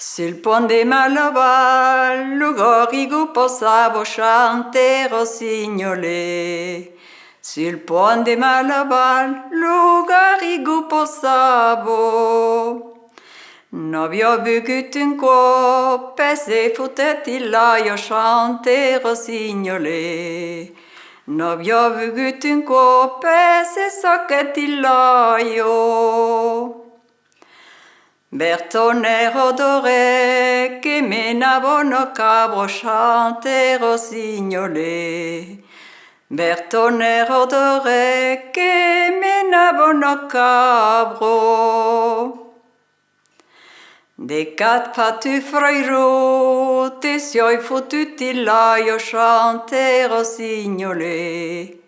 Sul ponte Malabar, l'ugorigu posavo chante rossignole. Sul ponte Malabar, l'ugorigu posavo. No vi ho bevuto un coppe, se fotetti là io chante rossignole. No vi ho bevuto un coppe, se sacchetti là io. Bertonero d'ore che menavano cabro chante rossignole. Bertonero d'ore che menavano cabro. Des quatre fatu frairu, te sioi fottuti là io chante rossignole.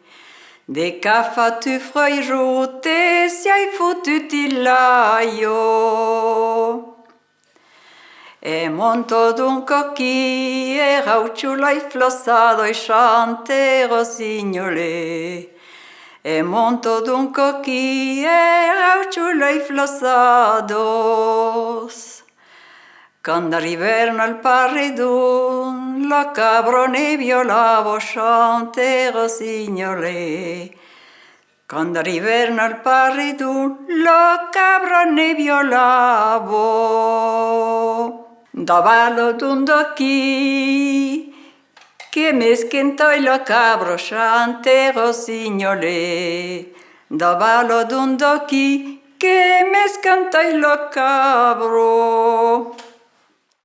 Des cafatu frairu, te sioi fottuti là io. E monto d'un cocchi, e rauciulo e flossado e chante rossignole. E monto d'un cocchi, e rauciulo e flossados. Quando arrivarono al paredon, la cabrone violavo chante rossignole. Quando arrivarono al paredon, la cabrone violavo. Davallo d'un docchi, che mi schentò la cabro chante rossignole. Davallo d'un docchi, che mi schentò la cabro.